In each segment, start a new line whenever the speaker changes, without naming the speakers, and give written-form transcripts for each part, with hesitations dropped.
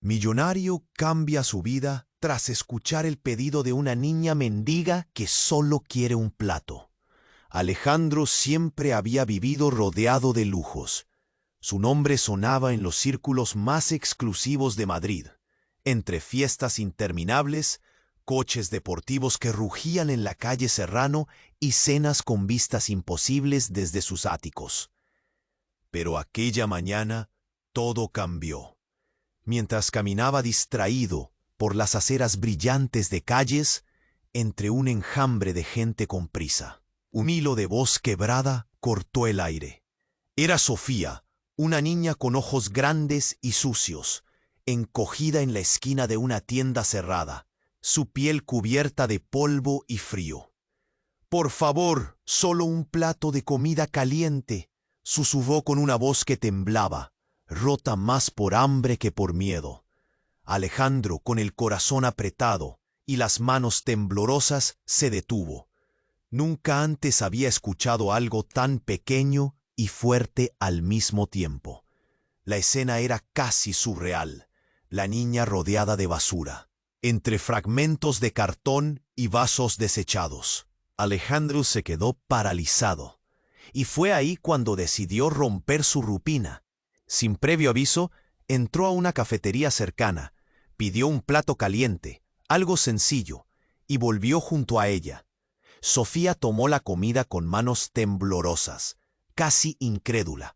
Millonario cambia su vida tras escuchar el pedido de una niña mendiga que solo quiere un plato. Alejandro siempre había vivido rodeado de lujos. Su nombre sonaba en los círculos más exclusivos de Madrid, entre fiestas interminables, coches deportivos que rugían en la calle Serrano y cenas con vistas imposibles desde sus áticos. Pero aquella mañana todo cambió. Mientras caminaba distraído por las aceras brillantes de calles, entre un enjambre de gente con prisa, un hilo de voz quebrada cortó el aire. Era Sofía, una niña con ojos grandes y sucios, encogida en la esquina de una tienda cerrada, su piel cubierta de polvo y frío. «Por favor, solo un plato de comida caliente», susurró con una voz que temblaba, rota más por hambre que por miedo. Alejandro, con el corazón apretado y las manos temblorosas, se detuvo. Nunca antes había escuchado algo tan pequeño y fuerte al mismo tiempo. La escena era casi surreal. La niña rodeada de basura, entre fragmentos de cartón y vasos desechados. Alejandro se quedó paralizado. Y fue ahí cuando decidió romper su rutina. Sin previo aviso, entró a una cafetería cercana, pidió un plato caliente, algo sencillo, y volvió junto a ella. Sofía tomó la comida con manos temblorosas, casi incrédula.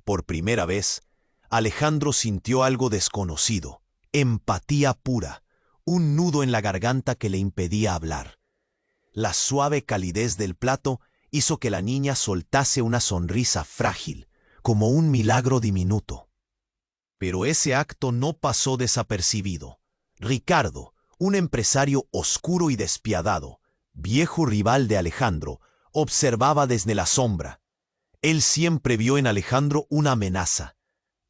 Por primera vez, Alejandro sintió algo desconocido, empatía pura, un nudo en la garganta que le impedía hablar. La suave calidez del plato hizo que la niña soltase una sonrisa frágil, como un milagro diminuto. Pero ese acto no pasó desapercibido. Ricardo, un empresario oscuro y despiadado, viejo rival de Alejandro, observaba desde la sombra. Él siempre vio en Alejandro una amenaza,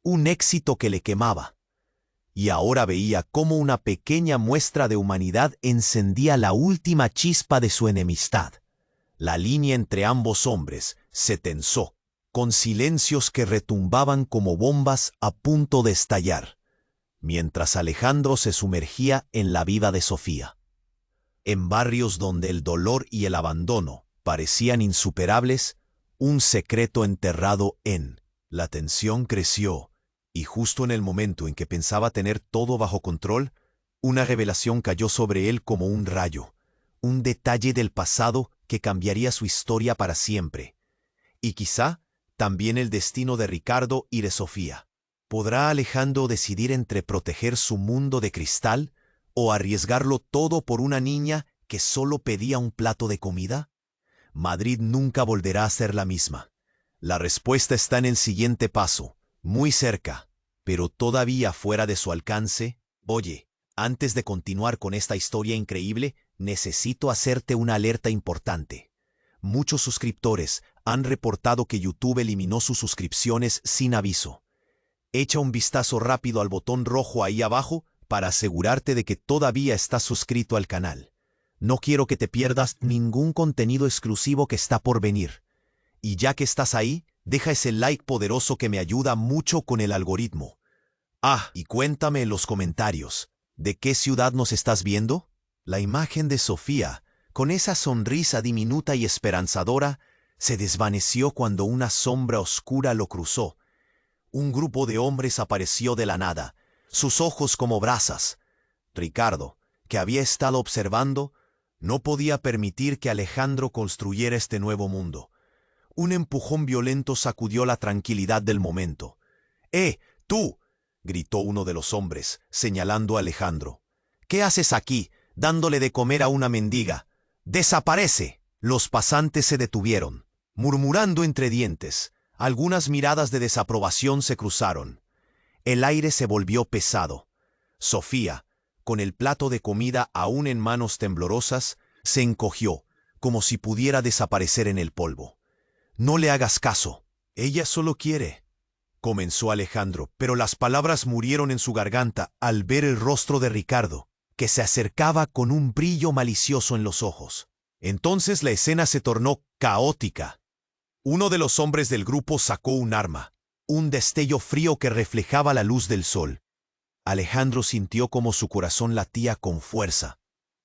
un éxito que le quemaba. Y ahora veía cómo una pequeña muestra de humanidad encendía la última chispa de su enemistad. La línea entre ambos hombres se tensó, con silencios que retumbaban como bombas a punto de estallar, mientras Alejandro se sumergía en la vida de Sofía. En barrios donde el dolor y el abandono parecían insuperables, un secreto enterrado en. La tensión creció, y justo en el momento en que pensaba tener todo bajo control, una revelación cayó sobre él como un rayo, un detalle del pasado que cambiaría su historia para siempre. Y quizá también el destino de Ricardo y de Sofía. ¿Podrá Alejandro decidir entre proteger su mundo de cristal o arriesgarlo todo por una niña que solo pedía un plato de comida? Madrid nunca volverá a ser la misma. La respuesta está en el siguiente paso, muy cerca, pero todavía fuera de su alcance. Oye, antes de continuar con esta historia increíble, necesito hacerte una alerta importante. Muchos suscriptores han reportado que YouTube eliminó sus suscripciones sin aviso. Echa un vistazo rápido al botón rojo ahí abajo para asegurarte de que todavía estás suscrito al canal. No quiero que te pierdas ningún contenido exclusivo que está por venir. Y ya que estás ahí, deja ese like poderoso que me ayuda mucho con el algoritmo. Y cuéntame en los comentarios, ¿de qué ciudad nos estás viendo? La imagen de Sofía, con esa sonrisa diminuta y esperanzadora, se desvaneció cuando una sombra oscura lo cruzó. Un grupo de hombres apareció de la nada, sus ojos como brasas. Ricardo, que había estado observando, no podía permitir que Alejandro construyera este nuevo mundo. Un empujón violento sacudió la tranquilidad del momento. ¡Tú!, gritó uno de los hombres, señalando a Alejandro. «¿Qué haces aquí, dándole de comer a una mendiga? ¡Desaparece!». Los pasantes se detuvieron, murmurando entre dientes. Algunas miradas de desaprobación se cruzaron. El aire se volvió pesado. Sofía, con el plato de comida aún en manos temblorosas, se encogió, como si pudiera desaparecer en el polvo. «No le hagas caso. Ella solo quiere», comenzó Alejandro, pero las palabras murieron en su garganta al ver el rostro de Ricardo, que se acercaba con un brillo malicioso en los ojos. Entonces la escena se tornó caótica. Uno de los hombres del grupo sacó un arma, un destello frío que reflejaba la luz del sol. Alejandro sintió como su corazón latía con fuerza.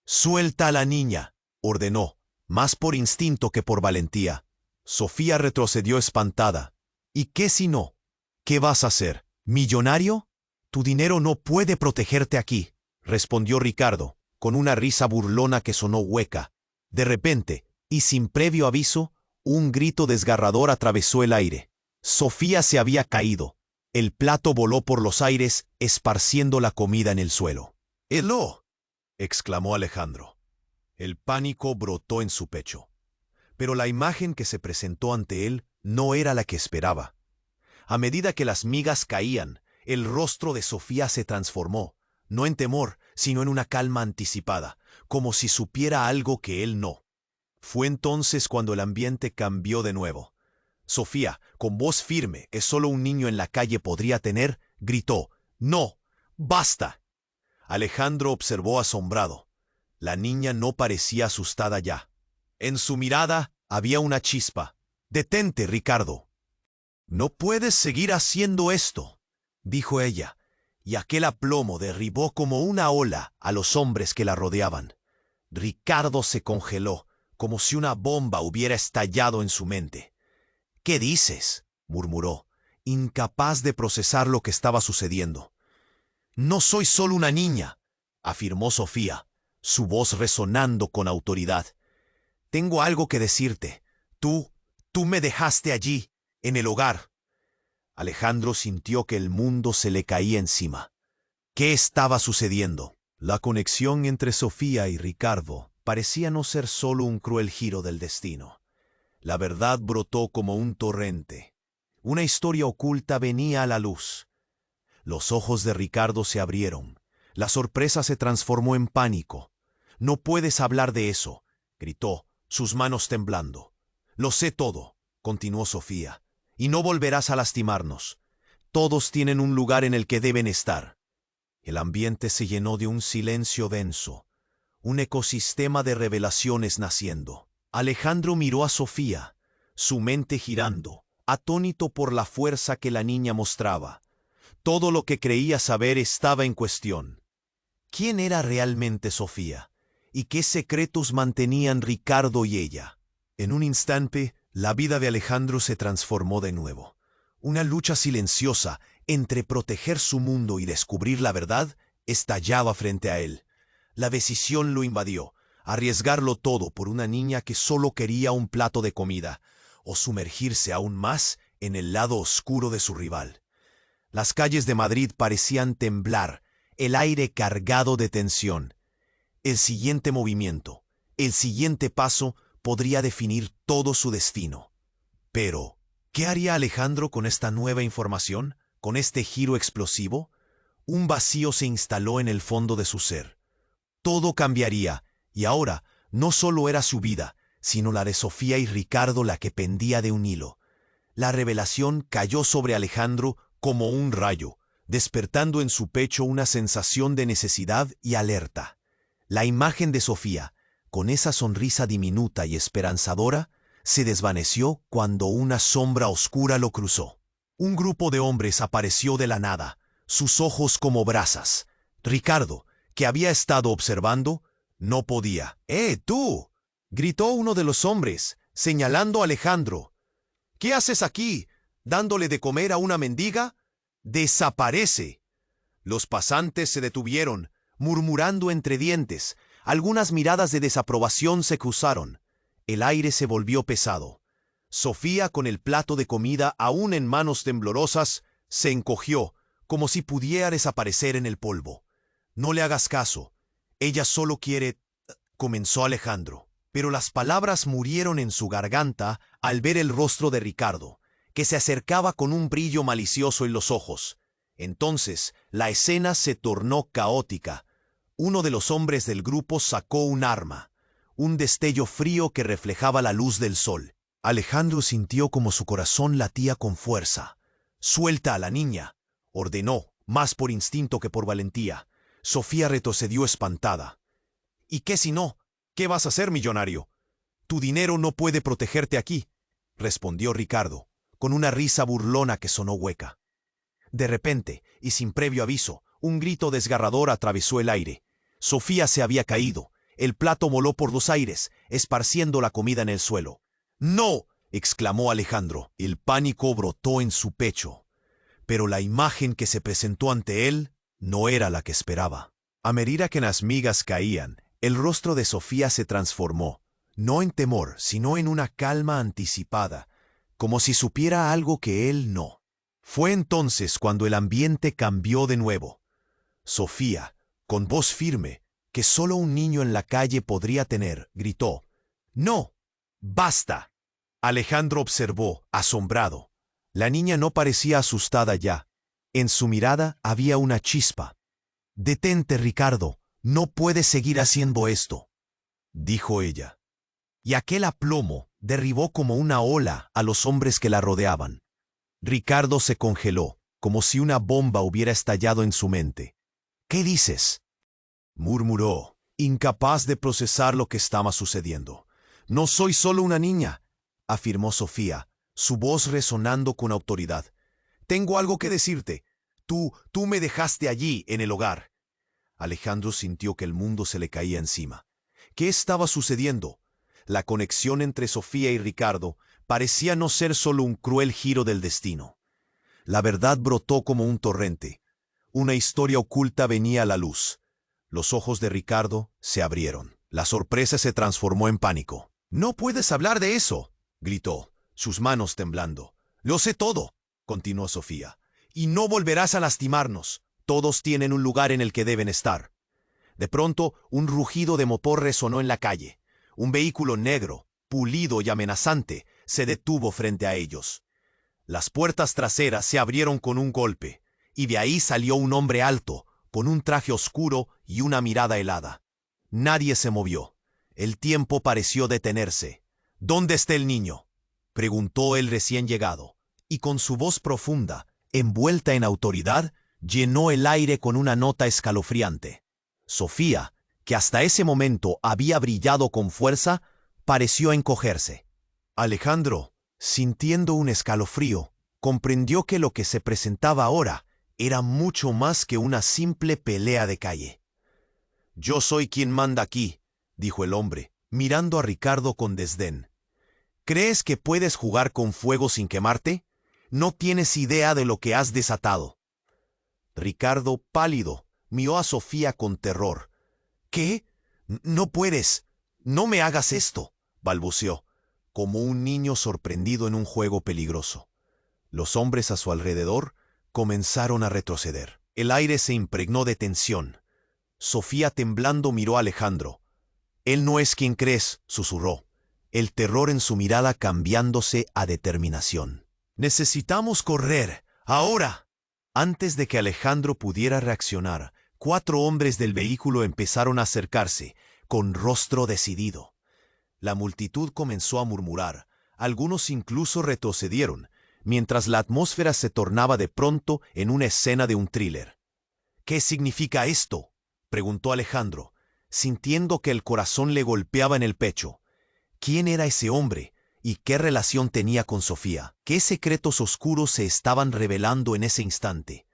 «Suelta a la niña», ordenó, más por instinto que por valentía. Sofía retrocedió espantada. «¿Y qué si no? ¿Qué vas a hacer? ¿Millonario? Tu dinero no puede protegerte aquí», respondió Ricardo, con una risa burlona que sonó hueca. De repente, y sin previo aviso, un grito desgarrador atravesó el aire. Sofía se había caído. El plato voló por los aires, esparciendo la comida en el suelo. «¡Eló!», exclamó Alejandro. El pánico brotó en su pecho. Pero la imagen que se presentó ante él no era la que esperaba. A medida que las migas caían, el rostro de Sofía se transformó, no en temor, sino en una calma anticipada, como si supiera algo que él no. Fue entonces cuando el ambiente cambió de nuevo. Sofía, con voz firme que solo un niño en la calle podría tener, gritó: «¡No! ¡Basta!». Alejandro observó asombrado. La niña no parecía asustada ya. En su mirada había una chispa. «Detente, Ricardo». «No puedes seguir haciendo esto», dijo ella, y aquel aplomo derribó como una ola a los hombres que la rodeaban. Ricardo se congeló, como si una bomba hubiera estallado en su mente. «¿Qué dices?», murmuró, incapaz de procesar lo que estaba sucediendo. «No soy solo una niña», afirmó Sofía, su voz resonando con autoridad. «Tengo algo que decirte. Tú me dejaste allí, en el hogar». Alejandro sintió que el mundo se le caía encima. ¿Qué estaba sucediendo? La conexión entre Sofía y Ricardo parecía no ser solo un cruel giro del destino. La verdad brotó como un torrente. Una historia oculta venía a la luz. Los ojos de Ricardo se abrieron. La sorpresa se transformó en pánico. «No puedes hablar de eso», gritó, sus manos temblando. «Lo sé todo», continuó Sofía, «y no volverás a lastimarnos. Todos tienen un lugar en el que deben estar». El ambiente se llenó de un silencio denso, un ecosistema de revelaciones naciendo. Alejandro miró a Sofía, su mente girando, atónito por la fuerza que la niña mostraba. Todo lo que creía saber estaba en cuestión. ¿Quién era realmente Sofía? ¿Y qué secretos mantenían Ricardo y ella? En un instante, la vida de Alejandro se transformó de nuevo. Una lucha silenciosa entre proteger su mundo y descubrir la verdad estallaba frente a él. La decisión lo invadió, arriesgarlo todo por una niña que solo quería un plato de comida, o sumergirse aún más en el lado oscuro de su rival. Las calles de Madrid parecían temblar, el aire cargado de tensión. El siguiente movimiento, el siguiente paso podría definir todo su destino. Pero, ¿qué haría Alejandro con esta nueva información, con este giro explosivo? Un vacío se instaló en el fondo de su ser. Todo cambiaría, y ahora no solo era su vida, sino la de Sofía y Ricardo la que pendía de un hilo. La revelación cayó sobre Alejandro como un rayo, despertando en su pecho una sensación de necesidad y alerta. La imagen de Sofía, con esa sonrisa diminuta y esperanzadora, se desvaneció cuando una sombra oscura lo cruzó. Un grupo de hombres apareció de la nada, sus ojos como brasas. Ricardo, que había estado observando, no podía. ¡Tú!, gritó uno de los hombres, señalando a Alejandro. «¿Qué haces aquí, dándole de comer a una mendiga? ¡Desaparece!». Los pasantes se detuvieron, murmurando entre dientes. Algunas miradas de desaprobación se cruzaron. El aire se volvió pesado. Sofía, con el plato de comida aún en manos temblorosas, se encogió, como si pudiera desaparecer en el polvo. «No le hagas caso. Ella solo quiere…», comenzó Alejandro. Pero las palabras murieron en su garganta al ver el rostro de Ricardo, que se acercaba con un brillo malicioso en los ojos. Entonces la escena se tornó caótica. Uno de los hombres del grupo sacó un arma, un destello frío que reflejaba la luz del sol. Alejandro sintió como su corazón latía con fuerza. «Suelta a la niña», ordenó, más por instinto que por valentía. Sofía retrocedió espantada. «¿Y qué si no? ¿Qué vas a hacer, millonario? Tu dinero no puede protegerte aquí», respondió Ricardo, con una risa burlona que sonó hueca. De repente, y sin previo aviso, Un grito desgarrador atravesó el aire. Sofía se había caído. El plato voló por los aires, esparciendo la comida en el suelo. ¡No!, exclamó Alejandro. El pánico brotó en su pecho. Pero la imagen que se presentó ante él no era la que esperaba. A medida que las migas caían, el rostro de Sofía se transformó, no en temor, sino en una calma anticipada, como si supiera algo que él no. Fue entonces cuando el ambiente cambió de nuevo. Sofía, con voz firme, que solo un niño en la calle podría tener, gritó: «¡No! ¡Basta!». Alejandro observó, asombrado. La niña no parecía asustada ya. En su mirada había una chispa. «Detente, Ricardo, no puedes seguir haciendo esto», dijo ella. Y aquel aplomo derribó como una ola a los hombres que la rodeaban. Ricardo se congeló, como si una bomba hubiera estallado en su mente. «¿Qué dices?», murmuró, incapaz de procesar lo que estaba sucediendo. «No soy solo una niña», afirmó Sofía, su voz resonando con autoridad. «Tengo algo que decirte. Tú me dejaste allí, en el hogar». Alejandro sintió que el mundo se le caía encima. ¿Qué estaba sucediendo? La conexión entre Sofía y Ricardo parecía no ser solo un cruel giro del destino. La verdad brotó como un torrente. Una historia oculta venía a la luz. Los ojos de Ricardo se abrieron. La sorpresa se transformó en pánico. «No puedes hablar de eso», gritó, sus manos temblando. «Lo sé todo», continuó Sofía, «y no volverás a lastimarnos. Todos tienen un lugar en el que deben estar». De pronto, un rugido de motor resonó en la calle. Un vehículo negro, pulido y amenazante, se detuvo frente a ellos. Las puertas traseras se abrieron con un golpe, y de ahí salió un hombre alto, con un traje oscuro y una mirada helada. Nadie se movió. El tiempo pareció detenerse. «¿Dónde está el niño?», preguntó el recién llegado, y con su voz profunda, envuelta en autoridad, llenó el aire con una nota escalofriante. Sofía, que hasta ese momento había brillado con fuerza, pareció encogerse. Alejandro, sintiendo un escalofrío, comprendió que lo que se presentaba ahora era mucho más que una simple pelea de calle. «Yo soy quien manda aquí», dijo el hombre, mirando a Ricardo con desdén. «¿Crees que puedes jugar con fuego sin quemarte? No tienes idea de lo que has desatado». Ricardo, pálido, miró a Sofía con terror. «¿Qué? No puedes. No me hagas esto», balbuceó, como un niño sorprendido en un juego peligroso. Los hombres a su alrededor comenzaron a retroceder. El aire se impregnó de tensión. Sofía, temblando, miró a Alejandro. «Él no es quien crees», susurró, el terror en su mirada cambiándose a determinación. «Necesitamos correr, ahora». Antes de que Alejandro pudiera reaccionar, 4 hombres del vehículo empezaron a acercarse, con rostro decidido. La multitud comenzó a murmurar, algunos incluso retrocedieron, mientras la atmósfera se tornaba de pronto en una escena de un thriller. «¿Qué significa esto?», preguntó Alejandro, sintiendo que el corazón le golpeaba en el pecho. ¿Quién era ese hombre? ¿Y qué relación tenía con Sofía? ¿Qué secretos oscuros se estaban revelando en ese instante?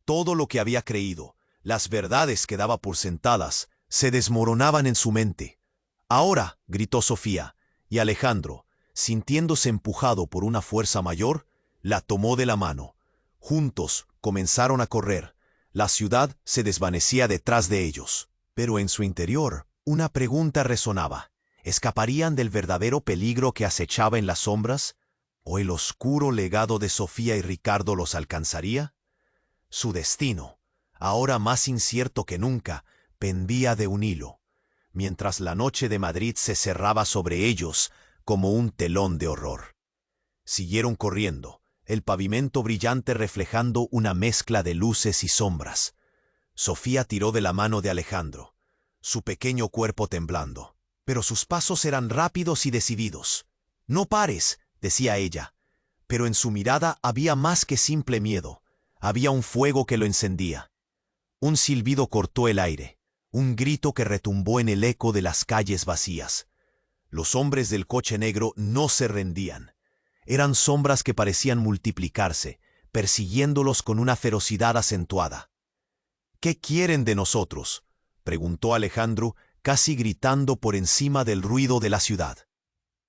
Todo lo que había creído, las verdades que daba por sentadas, se desmoronaban en su mente. «Ahora», gritó Sofía, y Alejandro, sintiéndose empujado por una fuerza mayor, la tomó de la mano. Juntos comenzaron a correr. La ciudad se desvanecía detrás de ellos. Pero en su interior, una pregunta resonaba. ¿Escaparían del verdadero peligro que acechaba en las sombras? ¿O el oscuro legado de Sofía y Ricardo los alcanzaría? Su destino, ahora más incierto que nunca, pendía de un hilo, mientras la noche de Madrid se cerraba sobre ellos como un telón de horror. Siguieron corriendo, el pavimento brillante reflejando una mezcla de luces y sombras. Sofía tiró de la mano de Alejandro, su pequeño cuerpo temblando. Pero sus pasos eran rápidos y decididos. «No pares», decía ella, pero en su mirada había más que simple miedo. Había un fuego que lo encendía. Un silbido cortó el aire, un grito que retumbó en el eco de las calles vacías. Los hombres del coche negro no se rendían. Eran sombras que parecían multiplicarse, persiguiéndolos con una ferocidad acentuada. ¿Qué quieren de nosotros?, preguntó Alejandro, casi gritando por encima del ruido de la ciudad.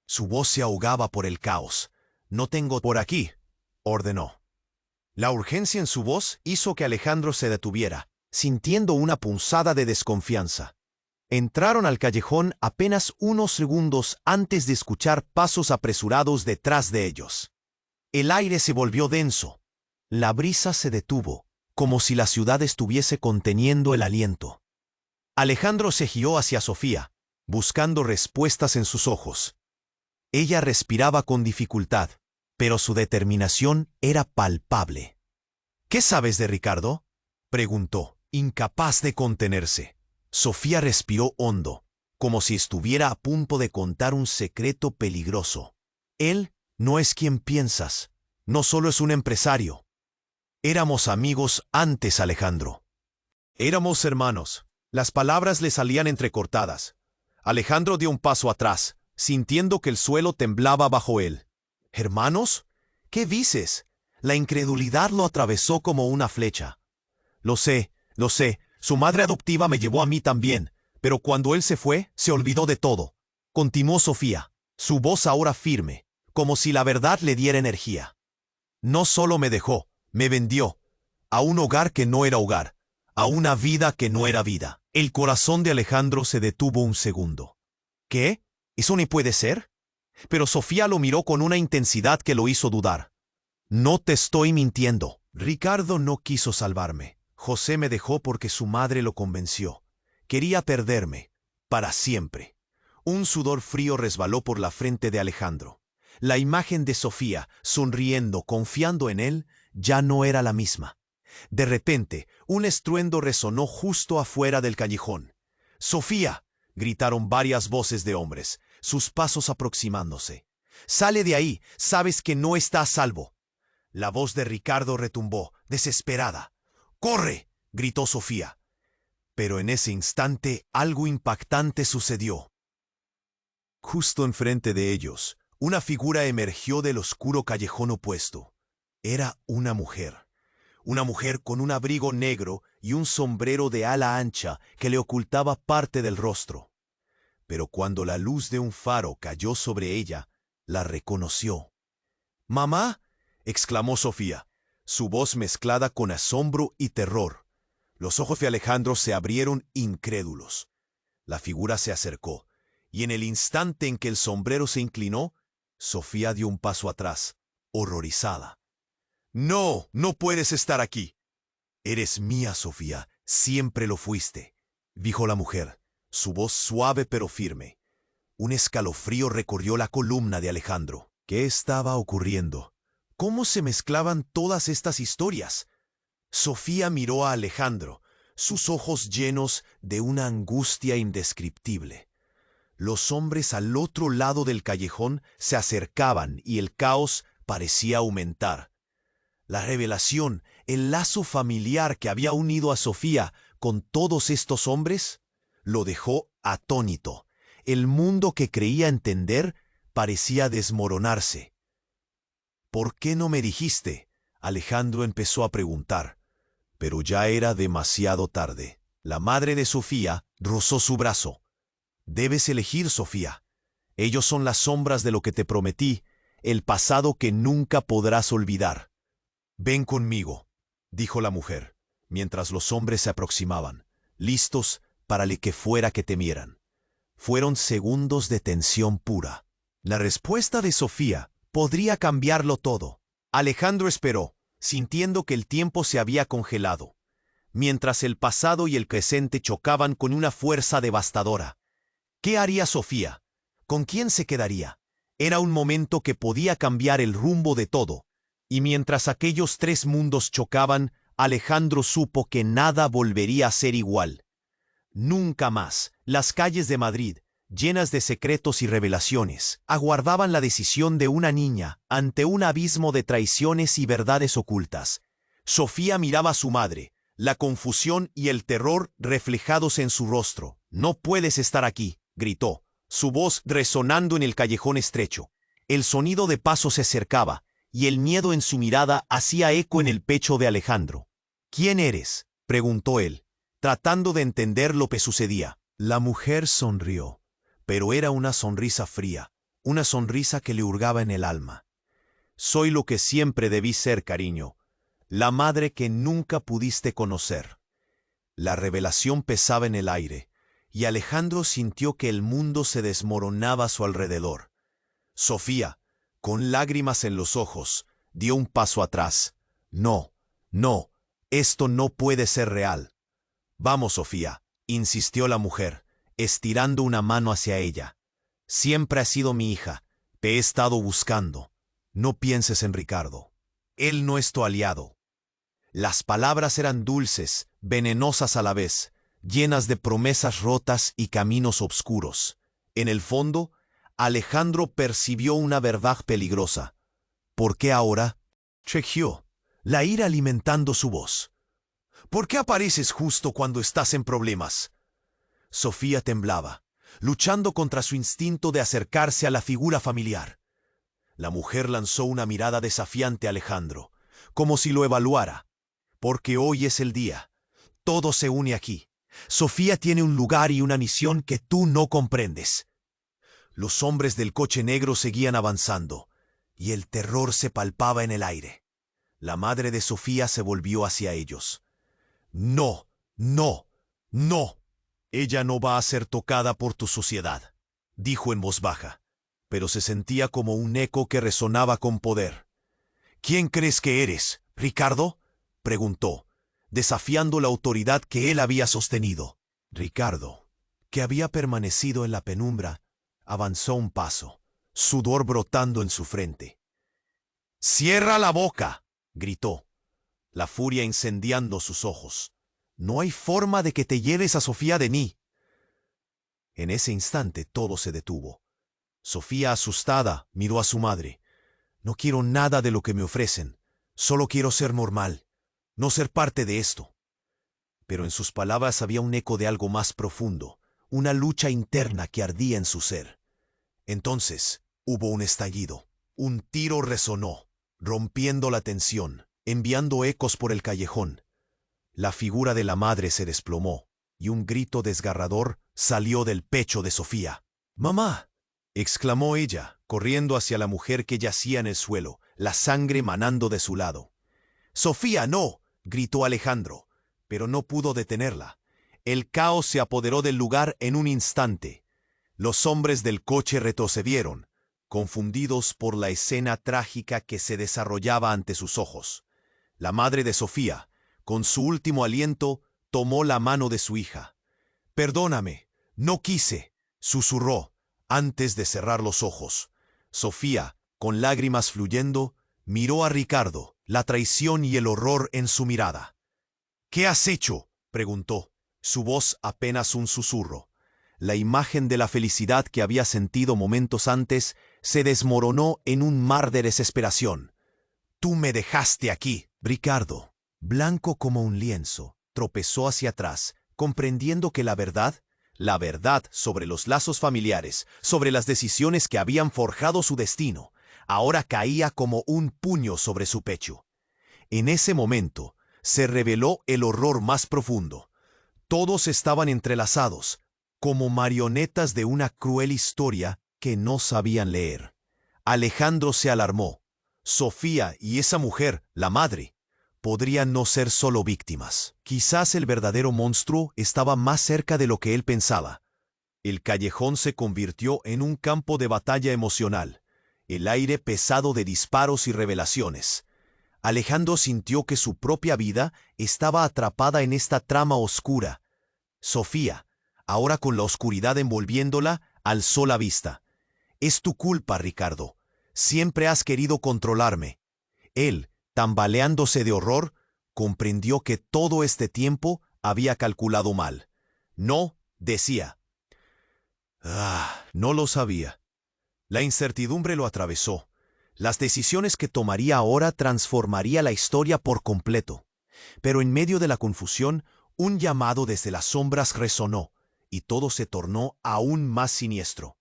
Su voz se ahogaba por el caos. «No tengo por aquí», ordenó. La urgencia en su voz hizo que Alejandro se detuviera, sintiendo una punzada de desconfianza. Entraron al callejón apenas unos segundos antes de escuchar pasos apresurados detrás de ellos. El aire se volvió denso. La brisa se detuvo, como si la ciudad estuviese conteniendo el aliento. Alejandro se giró hacia Sofía, buscando respuestas en sus ojos. Ella respiraba con dificultad, pero su determinación era palpable. «¿Qué sabes de Ricardo?», preguntó, incapaz de contenerse. Sofía respiró hondo, como si estuviera a punto de contar un secreto peligroso. «Él no es quien piensas. No solo es un empresario. Éramos amigos antes, Alejandro». «Éramos hermanos». Las palabras le salían entrecortadas. Alejandro dio un paso atrás, sintiendo que el suelo temblaba bajo él. «¿Hermanos? ¿Qué dices?». La incredulidad lo atravesó como una flecha. Lo sé. Su madre adoptiva me llevó a mí también, pero cuando él se fue, se olvidó de todo», continuó Sofía, su voz ahora firme, como si la verdad le diera energía. «No solo me dejó, me vendió, a un hogar que no era hogar, a una vida que no era vida». El corazón de Alejandro se detuvo un segundo. «¿Qué? ¿Eso ni puede ser?». Pero Sofía lo miró con una intensidad que lo hizo dudar. «No te estoy mintiendo. Ricardo no quiso salvarme. José me dejó porque su madre lo convenció. Quería perderme, para siempre». Un sudor frío resbaló por la frente de Alejandro. La imagen de Sofía, sonriendo, confiando en él, ya no era la misma. De repente, un estruendo resonó justo afuera del callejón. «¡Sofía!», gritaron varias voces de hombres, sus pasos aproximándose. «¡Sale de ahí! Sabes que no está a salvo». La voz de Ricardo retumbó, desesperada. «¡Corre!», gritó Sofía. Pero en ese instante algo impactante sucedió. Justo enfrente de ellos, una figura emergió del oscuro callejón opuesto. Era una mujer. Una mujer con un abrigo negro y un sombrero de ala ancha que le ocultaba parte del rostro. Pero cuando la luz de un faro cayó sobre ella, la reconoció. «¡Mamá!», exclamó Sofía, su voz mezclada con asombro y terror. Los ojos de Alejandro se abrieron incrédulos. La figura se acercó, y en el instante en que el sombrero se inclinó, Sofía dio un paso atrás, horrorizada. «No, no puedes estar aquí». «Eres mía, Sofía, siempre lo fuiste», dijo la mujer, su voz suave pero firme. Un escalofrío recorrió la columna de Alejandro. ¿Qué estaba ocurriendo? ¿Cómo se mezclaban todas estas historias? Sofía miró a Alejandro, sus ojos llenos de una angustia indescriptible. Los hombres al otro lado del callejón se acercaban y el caos parecía aumentar. La revelación, el lazo familiar que había unido a Sofía con todos estos hombres, lo dejó atónito. El mundo que creía entender parecía desmoronarse. «¿Por qué no me dijiste?», Alejandro empezó a preguntar, pero ya era demasiado tarde. La madre de Sofía rozó su brazo. «Debes elegir, Sofía. Ellos son las sombras de lo que te prometí, el pasado que nunca podrás olvidar». «Ven conmigo», dijo la mujer, mientras los hombres se aproximaban, listos para lo que fuera que temieran. Fueron segundos de tensión pura. La respuesta de Sofía podría cambiarlo todo. Alejandro esperó, sintiendo que el tiempo se había congelado, mientras el pasado y el presente chocaban con una fuerza devastadora. ¿Qué haría Sofía? ¿Con quién se quedaría? Era un momento que podía cambiar el rumbo de todo. Y mientras aquellos tres mundos chocaban, Alejandro supo que nada volvería a ser igual. Nunca más, las calles de Madrid, llenas de secretos y revelaciones, aguardaban la decisión de una niña ante un abismo de traiciones y verdades ocultas. Sofía miraba a su madre, la confusión y el terror reflejados en su rostro. «No puedes estar aquí», gritó, su voz resonando en el callejón estrecho. El sonido de pasos se acercaba, y el miedo en su mirada hacía eco en el pecho de Alejandro. «¿Quién eres?», preguntó él, tratando de entender lo que sucedía. La mujer sonrió, pero era una sonrisa fría, una sonrisa que le hurgaba en el alma. Soy lo que siempre debí ser, cariño, la madre que nunca pudiste conocer. La revelación pesaba en el aire, y Alejandro sintió que el mundo se desmoronaba a su alrededor. Sofía, con lágrimas en los ojos, dio un paso atrás. No, no, esto no puede ser real. Vamos, Sofía, insistió la mujer, estirando una mano hacia ella. Siempre has sido mi hija, te he estado buscando. No pienses en Ricardo. Él no es tu aliado. Las palabras eran dulces, venenosas a la vez, llenas de promesas rotas y caminos oscuros. En el fondo, Alejandro percibió una verdad peligrosa. ¿Por qué ahora? Chequeó, la ira alimentando su voz. ¿Por qué apareces justo cuando estás en problemas? Sofía temblaba, luchando contra su instinto de acercarse a la figura familiar. La mujer lanzó una mirada desafiante a Alejandro, como si lo evaluara. Porque hoy es el día. Todo se une aquí. Sofía tiene un lugar y una misión que tú no comprendes. Los hombres del coche negro seguían avanzando, y el terror se palpaba en el aire. La madre de Sofía se volvió hacia ellos. No, no, no. Ella no va a ser tocada por tu sociedad, dijo en voz baja, pero se sentía como un eco que resonaba con poder. ¿Quién crees que eres, Ricardo?, preguntó, desafiando la autoridad que él había sostenido. Ricardo, que había permanecido en la penumbra, avanzó un paso, sudor brotando en su frente. ¡Cierra la boca!, gritó, la furia incendiando sus ojos. No hay forma de que te lleves a Sofía de mí. En ese instante todo se detuvo. Sofía, asustada, miró a su madre. No quiero nada de lo que me ofrecen. Solo quiero ser normal, no ser parte de esto. Pero en sus palabras había un eco de algo más profundo, una lucha interna que ardía en su ser. Entonces hubo un estallido. Un tiro resonó, rompiendo la tensión, enviando ecos por el callejón. La figura de la madre se desplomó, y un grito desgarrador salió del pecho de Sofía. ¡Mamá!, exclamó ella, corriendo hacia la mujer que yacía en el suelo, la sangre manando de su lado. ¡Sofía, no!, gritó Alejandro, pero no pudo detenerla. El caos se apoderó del lugar en un instante. Los hombres del coche retrocedieron, confundidos por la escena trágica que se desarrollaba ante sus ojos. La madre de Sofía, con su último aliento, tomó la mano de su hija. «Perdóname, no quise», susurró, antes de cerrar los ojos. Sofía, con lágrimas fluyendo, miró a Ricardo, la traición y el horror en su mirada. «¿Qué has hecho?», preguntó, su voz apenas un susurro. La imagen de la felicidad que había sentido momentos antes se desmoronó en un mar de desesperación. «Tú me dejaste aquí». Ricardo, blanco como un lienzo, tropezó hacia atrás, comprendiendo que la verdad sobre los lazos familiares, sobre las decisiones que habían forjado su destino, ahora caía como un puño sobre su pecho. En ese momento se reveló el horror más profundo. Todos estaban entrelazados, como marionetas de una cruel historia que no sabían leer. Alejandro se alarmó. Sofía y esa mujer, la madre, podrían no ser solo víctimas. Quizás el verdadero monstruo estaba más cerca de lo que él pensaba. El callejón se convirtió en un campo de batalla emocional, el aire pesado de disparos y revelaciones. Alejandro sintió que su propia vida estaba atrapada en esta trama oscura. Sofía, ahora con la oscuridad envolviéndola, alzó la vista. «Es tu culpa, Ricardo. Siempre has querido controlarme». Él, tambaleándose de horror, comprendió que todo este tiempo había calculado mal. «No», decía. No lo sabía. La incertidumbre lo atravesó. Las decisiones que tomaría ahora transformaría la historia por completo. Pero en medio de la confusión, un llamado desde las sombras resonó, y todo se tornó aún más siniestro.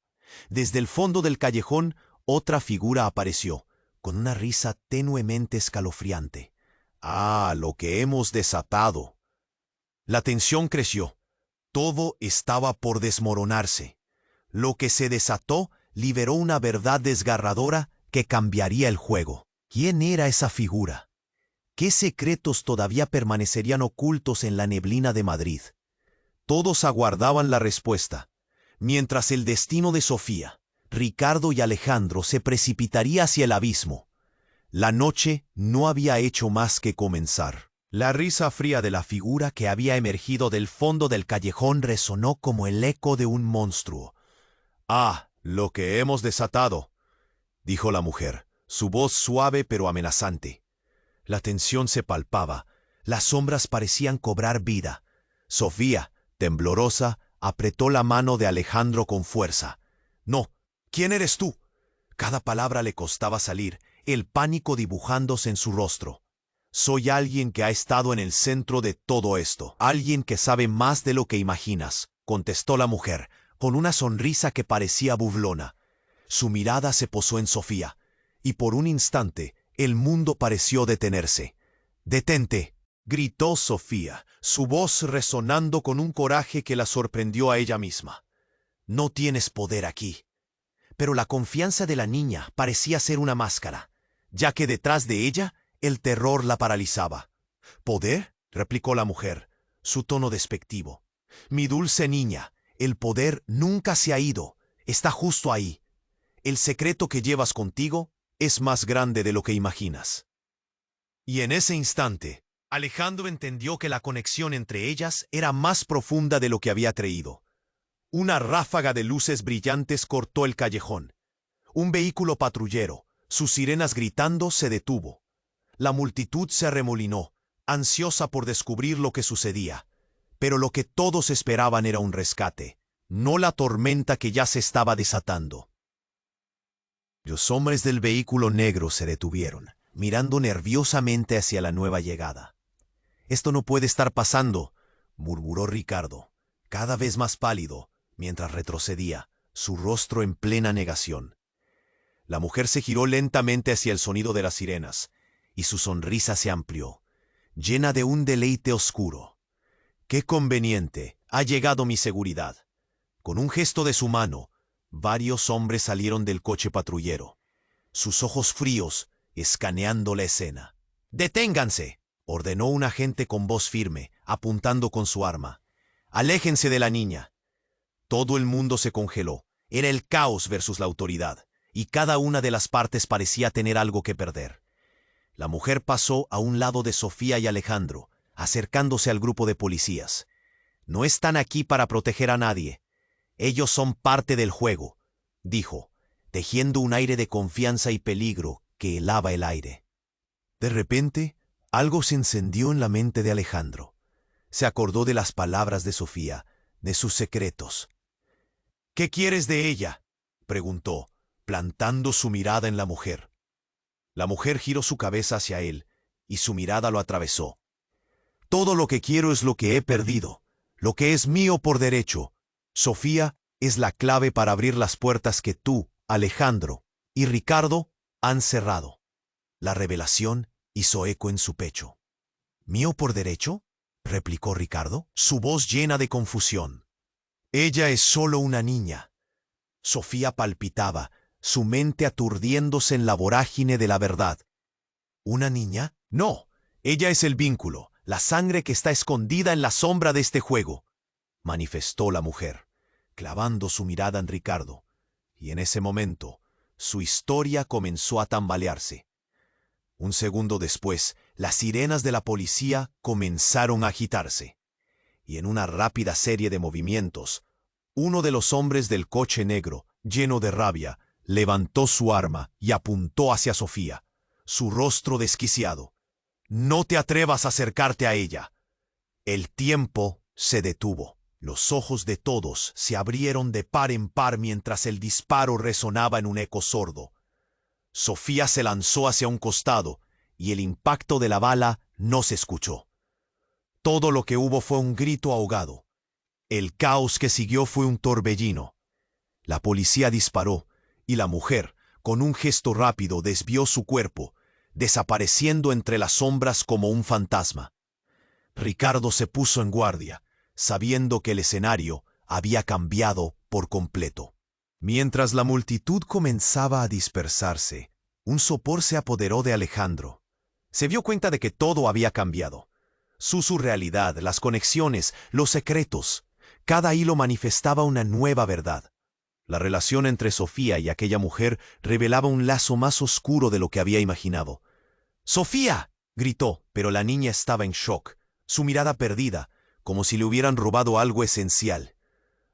Desde el fondo del callejón, otra figura apareció, con una risa tenuemente escalofriante. «Ah, lo que hemos desatado». La tensión creció. Todo estaba por desmoronarse. Lo que se desató liberó una verdad desgarradora que cambiaría el juego. ¿Quién era esa figura? ¿Qué secretos todavía permanecerían ocultos en la neblina de Madrid? Todos aguardaban la respuesta, mientras el destino de Sofía, Ricardo y Alejandro se precipitaría hacia el abismo. La noche no había hecho más que comenzar. La risa fría de la figura que había emergido del fondo del callejón resonó como el eco de un monstruo. «Ah, lo que hemos desatado», dijo la mujer, su voz suave pero amenazante. La tensión se palpaba, las sombras parecían cobrar vida. Sofía, temblorosa, apretó la mano de Alejandro con fuerza. «No, ¿quién eres tú?». Cada palabra le costaba salir, el pánico dibujándose en su rostro. «Soy alguien que ha estado en el centro de todo esto, alguien que sabe más de lo que imaginas», contestó la mujer, con una sonrisa que parecía burlona. Su mirada se posó en Sofía, y por un instante el mundo pareció detenerse. «¡Detente!», gritó Sofía, su voz resonando con un coraje que la sorprendió a ella misma. «No tienes poder aquí». Pero la confianza de la niña parecía ser una máscara, ya que detrás de ella el terror la paralizaba. «¿Poder?», replicó la mujer, su tono despectivo. «Mi dulce niña, el poder nunca se ha ido, está justo ahí. El secreto que llevas contigo es más grande de lo que imaginas». Y en ese instante, Alejandro entendió que la conexión entre ellas era más profunda de lo que había creído. Una ráfaga de luces brillantes cortó el callejón. Un vehículo patrullero, sus sirenas gritando, se detuvo. La multitud se arremolinó, ansiosa por descubrir lo que sucedía. Pero lo que todos esperaban era un rescate, no la tormenta que ya se estaba desatando. Los hombres del vehículo negro se detuvieron, mirando nerviosamente hacia la nueva llegada. «Esto no puede estar pasando», murmuró Ricardo, cada vez más pálido, mientras retrocedía, su rostro en plena negación. La mujer se giró lentamente hacia el sonido de las sirenas, y su sonrisa se amplió, llena de un deleite oscuro. «¡Qué conveniente! Ha llegado mi seguridad». Con un gesto de su mano, varios hombres salieron del coche patrullero, sus ojos fríos escaneando la escena. «¡Deténganse!», ordenó un agente con voz firme, apuntando con su arma. «Aléjense de la niña». Todo el mundo se congeló. Era el caos versus la autoridad, y cada una de las partes parecía tener algo que perder. La mujer pasó a un lado de Sofía y Alejandro, acercándose al grupo de policías. «No están aquí para proteger a nadie. Ellos son parte del juego», dijo, tejiendo un aire de confianza y peligro que helaba el aire. De repente, algo se encendió en la mente de Alejandro. Se acordó de las palabras de Sofía, de sus secretos. «¿Qué quieres de ella?», preguntó, plantando su mirada en la mujer. La mujer giró su cabeza hacia él, y su mirada lo atravesó. «Todo lo que quiero es lo que he perdido, lo que es mío por derecho. Sofía es la clave para abrir las puertas que tú, Alejandro y Ricardo han cerrado». La revelación hizo eco en su pecho. «¿Mío por derecho?», replicó Ricardo, su voz llena de confusión. «Ella es solo una niña». Sofía palpitaba, su mente aturdiéndose en la vorágine de la verdad. «¿Una niña? No, ella es el vínculo, la sangre que está escondida en la sombra de este juego», manifestó la mujer, clavando su mirada en Ricardo. Y en ese momento, su historia comenzó a tambalearse. Un segundo después, las sirenas de la policía comenzaron a agitarse. Y en una rápida serie de movimientos, uno de los hombres del coche negro, lleno de rabia, levantó su arma y apuntó hacia Sofía, su rostro desquiciado. «No te atrevas a acercarte a ella». El tiempo se detuvo. Los ojos de todos se abrieron de par en par mientras el disparo resonaba en un eco sordo. Sofía se lanzó hacia un costado y el impacto de la bala no se escuchó. Todo lo que hubo fue un grito ahogado. El caos que siguió fue un torbellino. La policía disparó y la mujer, con un gesto rápido, desvió su cuerpo, desapareciendo entre las sombras como un fantasma. Ricardo se puso en guardia, sabiendo que el escenario había cambiado por completo. Mientras la multitud comenzaba a dispersarse, un sopor se apoderó de Alejandro. Se dio cuenta de que todo había cambiado. Su surrealidad, las conexiones, los secretos. Cada hilo manifestaba una nueva verdad. La relación entre Sofía y aquella mujer revelaba un lazo más oscuro de lo que había imaginado. ¡Sofía!, gritó, pero la niña estaba en shock, su mirada perdida, como si le hubieran robado algo esencial.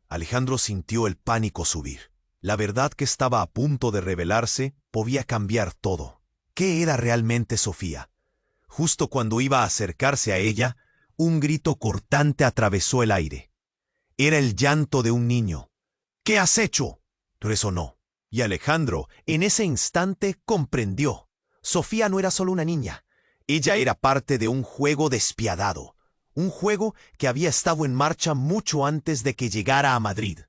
Alejandro sintió el pánico subir. La verdad que estaba a punto de revelarse podía cambiar todo. ¿Qué era realmente Sofía? Justo cuando iba a acercarse a ella, un grito cortante atravesó el aire. Era el llanto de un niño. «¿Qué has hecho?», resonó. Y Alejandro, en ese instante, comprendió. Sofía no era solo una niña. Ella era parte de un juego despiadado. Un juego que había estado en marcha mucho antes de que llegara a Madrid.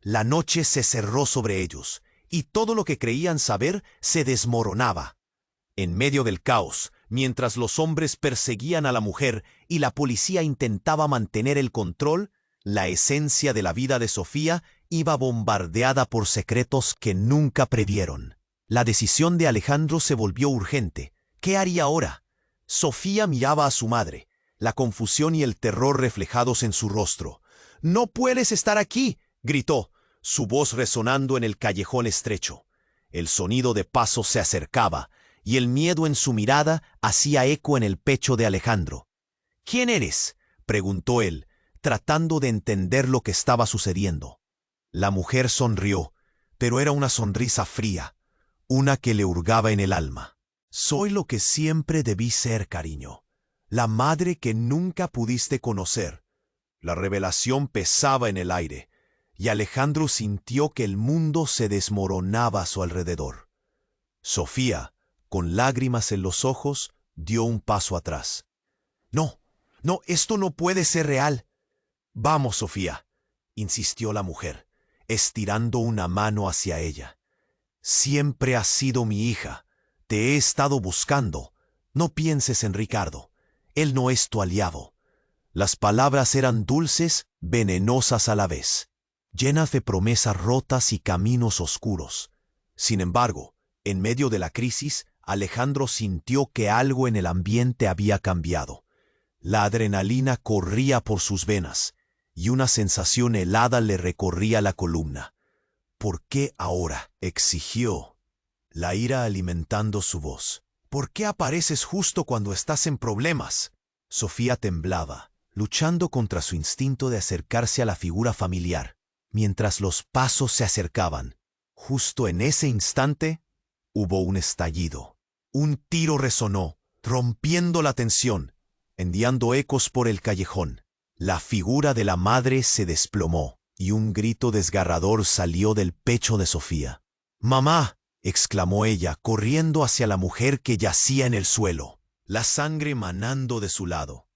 La noche se cerró sobre ellos, y todo lo que creían saber se desmoronaba. En medio del caos, mientras los hombres perseguían a la mujer y la policía intentaba mantener el control, la esencia de la vida de Sofía iba bombardeada por secretos que nunca previeron. La decisión de Alejandro se volvió urgente. ¿Qué haría ahora? Sofía miraba a su madre, la confusión y el terror reflejados en su rostro. «¡No puedes estar aquí!», gritó, su voz resonando en el callejón estrecho. El sonido de pasos se acercaba, y el miedo en su mirada hacía eco en el pecho de Alejandro. «¿Quién eres?», preguntó él, tratando de entender lo que estaba sucediendo. La mujer sonrió, pero era una sonrisa fría, una que le hurgaba en el alma. «Soy lo que siempre debí ser, cariño. La madre que nunca pudiste conocer». La revelación pesaba en el aire, y Alejandro sintió que el mundo se desmoronaba a su alrededor. Sofía, con lágrimas en los ojos, dio un paso atrás. «No, esto no puede ser real». «Vamos, Sofía», insistió la mujer, estirando una mano hacia ella. «Siempre has sido mi hija. Te he estado buscando. No pienses en Ricardo. Él no es tu aliado». Las palabras eran dulces, venenosas a la vez, llenas de promesas rotas y caminos oscuros. Sin embargo, en medio de la crisis, Alejandro sintió que algo en el ambiente había cambiado. La adrenalina corría por sus venas, y una sensación helada le recorría la columna. «¿Por qué ahora?», exigió, la ira alimentando su voz. «¿Por qué apareces justo cuando estás en problemas?». Sofía temblaba, luchando contra su instinto de acercarse a la figura familiar. Mientras los pasos se acercaban, justo en ese instante, hubo un estallido. Un tiro resonó, rompiendo la tensión, enviando ecos por el callejón. La figura de la madre se desplomó, y un grito desgarrador salió del pecho de Sofía. «¡Mamá!», exclamó ella, corriendo hacia la mujer que yacía en el suelo, la sangre manando de su lado.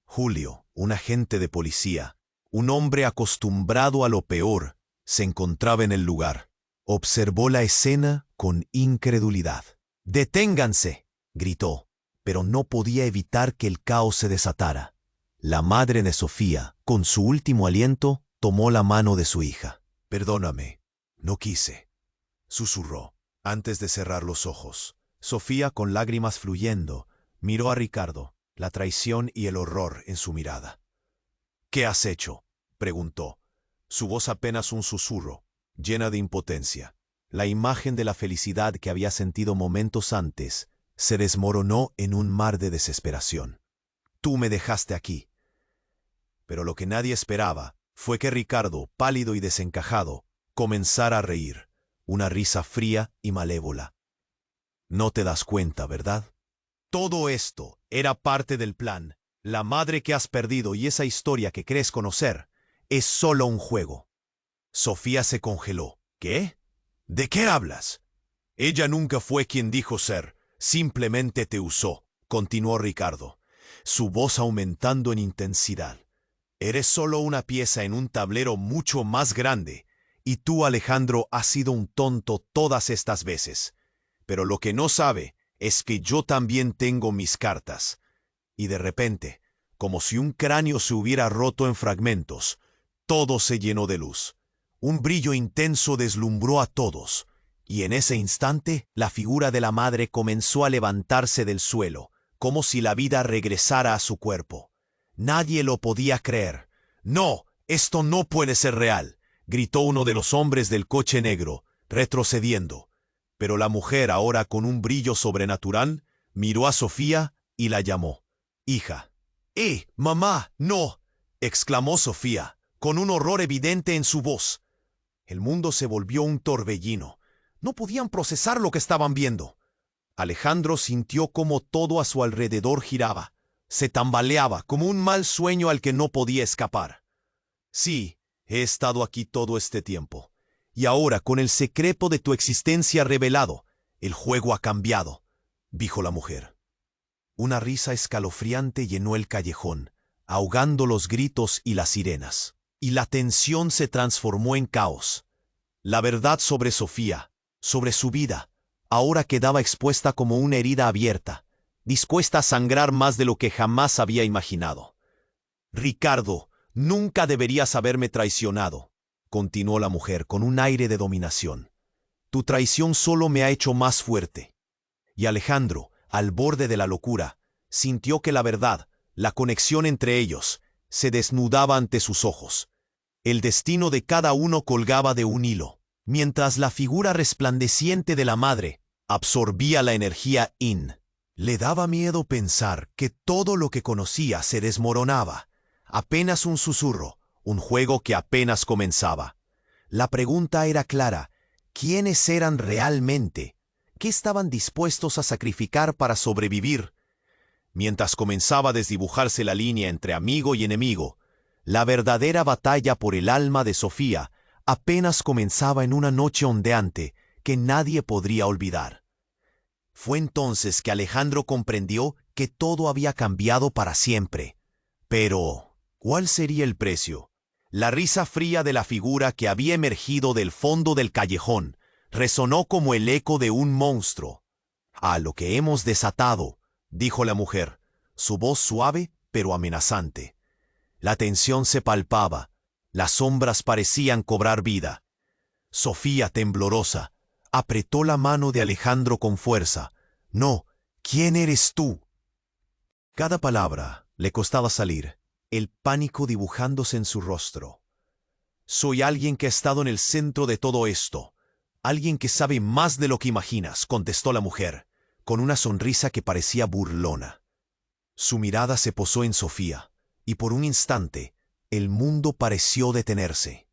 Julio, un agente de policía, un hombre acostumbrado a lo peor, se encontraba en el lugar. Observó la escena con incredulidad. «¡Deténganse!», gritó, pero no podía evitar que el caos se desatara. La madre de Sofía, con su último aliento, tomó la mano de su hija. «Perdóname, no quise», susurró, antes de cerrar los ojos. Sofía, con lágrimas fluyendo, miró a Ricardo, la traición y el horror en su mirada. «¿Qué has hecho?», preguntó, su voz apenas un susurro, llena de impotencia. La imagen de la felicidad que había sentido momentos antes se desmoronó en un mar de desesperación. «Tú me dejaste aquí». Pero lo que nadie esperaba fue que Ricardo, pálido y desencajado, comenzara a reír, una risa fría y malévola. «No te das cuenta, ¿verdad? Todo esto era parte del plan. La madre que has perdido y esa historia que crees conocer es solo un juego». Sofía se congeló. «¿Qué? ¿De qué hablas?». «Ella nunca fue quien dijo ser, simplemente te usó», continuó Ricardo, su voz aumentando en intensidad. «Eres solo una pieza en un tablero mucho más grande, y tú, Alejandro, has sido un tonto todas estas veces. Pero lo que no sabe es que yo también tengo mis cartas». Y de repente, como si un cráneo se hubiera roto en fragmentos. Todo se llenó de luz. Un brillo intenso deslumbró a todos, y en ese instante la figura de la madre comenzó a levantarse del suelo, como si la vida regresara a su cuerpo. Nadie lo podía creer. «¡No! Esto no puede ser real», gritó uno de los hombres del coche negro, retrocediendo. Pero la mujer, ahora con un brillo sobrenatural, miró a Sofía y la llamó. «Hija». Mamá, no», exclamó Sofía, con un horror evidente en su voz. El mundo se volvió un torbellino. No podían procesar lo que estaban viendo. Alejandro sintió como todo a su alrededor giraba. Se tambaleaba como un mal sueño al que no podía escapar. «Sí, he estado aquí todo este tiempo. Y ahora, con el secreto de tu existencia revelado, el juego ha cambiado», dijo la mujer. Una risa escalofriante llenó el callejón, ahogando los gritos y las sirenas. Y la tensión se transformó en caos. La verdad sobre Sofía, sobre su vida, ahora quedaba expuesta como una herida abierta, dispuesta a sangrar más de lo que jamás había imaginado. «Ricardo, nunca deberías haberme traicionado», continuó la mujer con un aire de dominación. «Tu traición solo me ha hecho más fuerte». Y Alejandro, al borde de la locura, sintió que la verdad, la conexión entre ellos, se desnudaba ante sus ojos. El destino de cada uno colgaba de un hilo, mientras la figura resplandeciente de la madre absorbía la energía yin. Le daba miedo pensar que todo lo que conocía se desmoronaba. Apenas un susurro, un juego que apenas comenzaba. La pregunta era clara: ¿quiénes eran realmente? ¿Qué estaban dispuestos a sacrificar para sobrevivir? Mientras comenzaba a desdibujarse la línea entre amigo y enemigo, la verdadera batalla por el alma de Sofía apenas comenzaba en una noche ondeante que nadie podría olvidar. Fue entonces que Alejandro comprendió que todo había cambiado para siempre. Pero, ¿cuál sería el precio? La risa fría de la figura que había emergido del fondo del callejón resonó como el eco de un monstruo. «A lo que hemos desatado», dijo la mujer, su voz suave pero amenazante. La tensión se palpaba, las sombras parecían cobrar vida. Sofía, temblorosa, apretó la mano de Alejandro con fuerza. «No, ¿quién eres tú?». Cada palabra le costaba salir, el pánico dibujándose en su rostro. «Soy alguien que ha estado en el centro de todo esto. Alguien que sabe más de lo que imaginas», contestó la mujer, con una sonrisa que parecía burlona. Su mirada se posó en Sofía, y por un instante, el mundo pareció detenerse.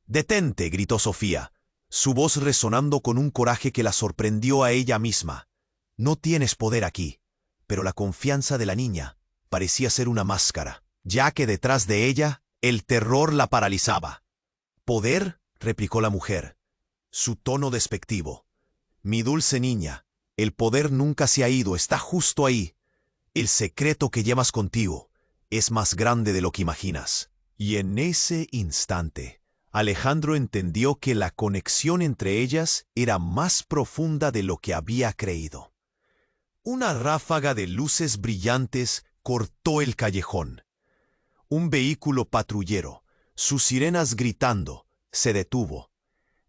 «¡Detente!», gritó Sofía, su voz resonando con un coraje que la sorprendió a ella misma. «No tienes poder aquí». Pero la confianza de la niña parecía ser una máscara, ya que detrás de ella el terror la paralizaba. «¿Poder?», replicó la mujer, su tono despectivo. «Mi dulce niña, el poder nunca se ha ido, está justo ahí. El secreto que llevas contigo es más grande de lo que imaginas». Y en ese instante, Alejandro entendió que la conexión entre ellas era más profunda de lo que había creído. Una ráfaga de luces brillantes cortó el callejón. Un vehículo patrullero, sus sirenas gritando, se detuvo.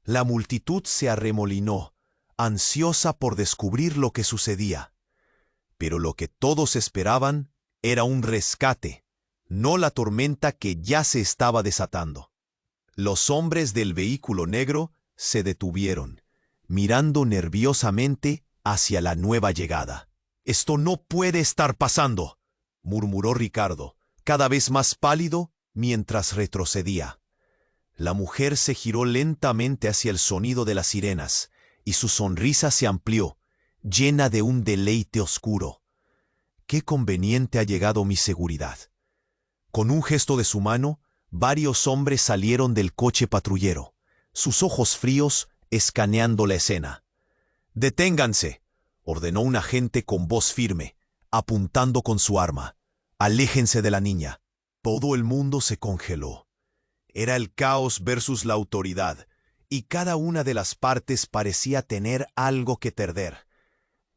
La multitud se arremolinó, ansiosa por descubrir lo que sucedía. Pero lo que todos esperaban era un rescate, no la tormenta que ya se estaba desatando. Los hombres del vehículo negro se detuvieron, mirando nerviosamente hacia la nueva llegada. «Esto no puede estar pasando», murmuró Ricardo, cada vez más pálido mientras retrocedía. La mujer se giró lentamente hacia el sonido de las sirenas, y su sonrisa se amplió, llena de un deleite oscuro. «Qué conveniente ha llegado mi seguridad». Con un gesto de su mano, varios hombres salieron del coche patrullero, sus ojos fríos escaneando la escena. «Deténganse», ordenó un agente con voz firme, apuntando con su arma. «Aléjense de la niña». Todo el mundo se congeló. Era el caos versus la autoridad, y cada una de las partes parecía tener algo que perder.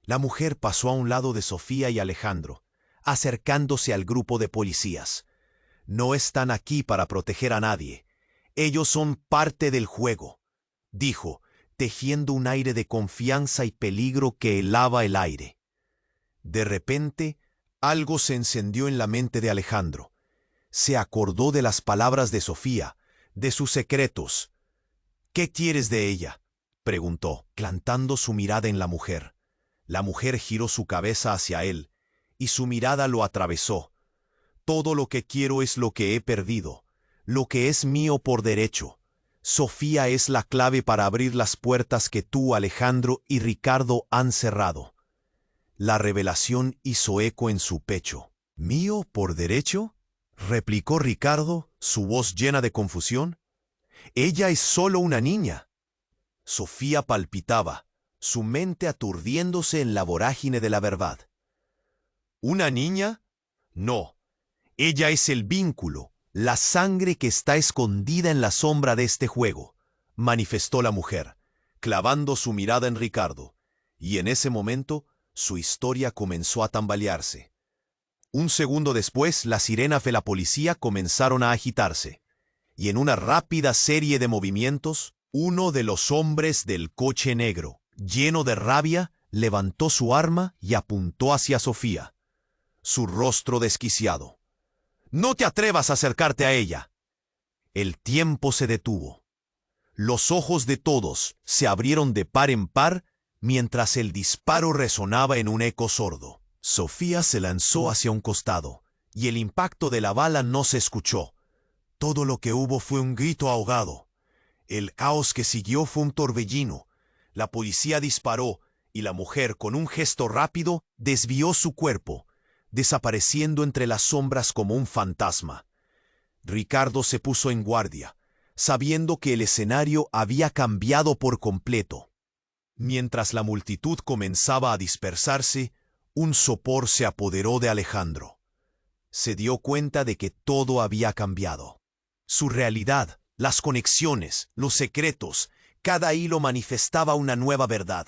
La mujer pasó a un lado de Sofía y Alejandro, acercándose al grupo de policías. No están aquí para proteger a nadie. Ellos son parte del juego, dijo, tejiendo un aire de confianza y peligro que helaba el aire. De repente, algo se encendió en la mente de Alejandro. Se acordó de las palabras de Sofía, de sus secretos. «¿Qué quieres de ella?», preguntó, plantando su mirada en la mujer. La mujer giró su cabeza hacia él, y su mirada lo atravesó. «Todo lo que quiero es lo que he perdido, lo que es mío por derecho. Sofía es la clave para abrir las puertas que tú, Alejandro y Ricardo han cerrado». La revelación hizo eco en su pecho. «¿Mío por derecho?», replicó Ricardo, su voz llena de confusión. «Ella es solo una niña». Sofía palpitaba, su mente aturdiéndose en la vorágine de la verdad. «¿Una niña? No. Ella es el vínculo, la sangre que está escondida en la sombra de este juego», manifestó la mujer, clavando su mirada en Ricardo, y en ese momento su historia comenzó a tambalearse. Un segundo después, las sirenas de la policía comenzaron a agitarse, y en una rápida serie de movimientos, uno de los hombres del coche negro, lleno de rabia, levantó su arma y apuntó hacia Sofía. Su rostro desquiciado. «No te atrevas a acercarte a ella». El tiempo se detuvo. Los ojos de todos se abrieron de par en par mientras el disparo resonaba en un eco sordo. Sofía se lanzó hacia un costado, y el impacto de la bala no se escuchó. Todo lo que hubo fue un grito ahogado. El caos que siguió fue un torbellino. La policía disparó, y la mujer, con un gesto rápido, desvió su cuerpo, desapareciendo entre las sombras como un fantasma. Ricardo se puso en guardia, sabiendo que el escenario había cambiado por completo. Mientras la multitud comenzaba a dispersarse, un sopor se apoderó de Alejandro. Se dio cuenta de que todo había cambiado. Su realidad, las conexiones, los secretos, cada hilo manifestaba una nueva verdad.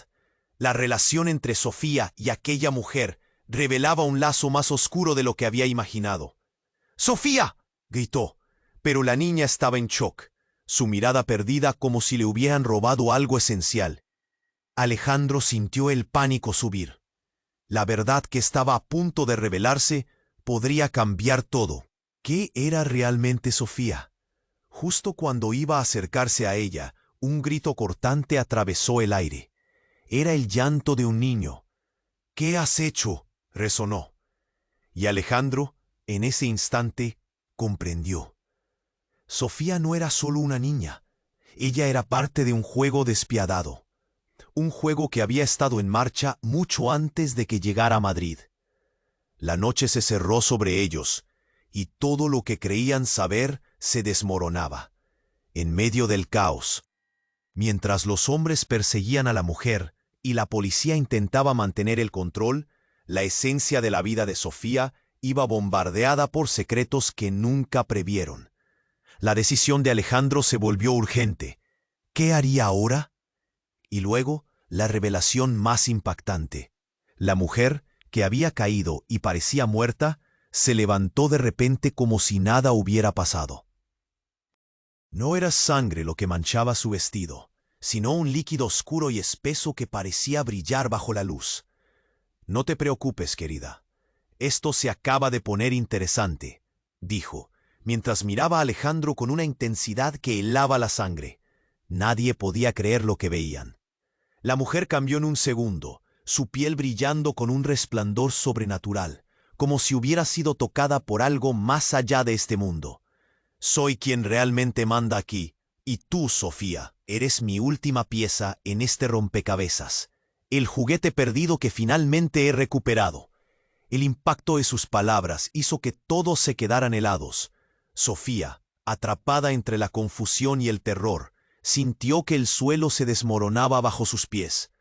La relación entre Sofía y aquella mujer revelaba un lazo más oscuro de lo que había imaginado. «¡Sofía!», gritó, pero la niña estaba en shock, su mirada perdida como si le hubieran robado algo esencial. Alejandro sintió el pánico subir. La verdad que estaba a punto de revelarse podría cambiar todo. ¿Qué era realmente Sofía? Justo cuando iba a acercarse a ella, un grito cortante atravesó el aire. Era el llanto de un niño. «¿Qué has hecho?», resonó. Y Alejandro, en ese instante, comprendió. Sofía no era solo una niña. Ella era parte de un juego despiadado. Un juego que había estado en marcha mucho antes de que llegara a Madrid. La noche se cerró sobre ellos, y todo lo que creían saber se desmoronaba. En medio del caos, mientras los hombres perseguían a la mujer y la policía intentaba mantener el control, la esencia de la vida de Sofía iba bombardeada por secretos que nunca previeron. La decisión de Alejandro se volvió urgente. ¿Qué haría ahora? Y luego, la revelación más impactante. La mujer, que había caído y parecía muerta, se levantó de repente como si nada hubiera pasado. No era sangre lo que manchaba su vestido, sino un líquido oscuro y espeso que parecía brillar bajo la luz. «No te preocupes, querida. Esto se acaba de poner interesante», dijo, mientras miraba a Alejandro con una intensidad que helaba la sangre. Nadie podía creer lo que veían. La mujer cambió en un segundo, su piel brillando con un resplandor sobrenatural, como si hubiera sido tocada por algo más allá de este mundo. «Soy quien realmente manda aquí, y tú, Sofía, eres mi última pieza en este rompecabezas, el juguete perdido que finalmente he recuperado». El impacto de sus palabras hizo que todos se quedaran helados. Sofía, atrapada entre la confusión y el terror, sintió que el suelo se desmoronaba bajo sus pies.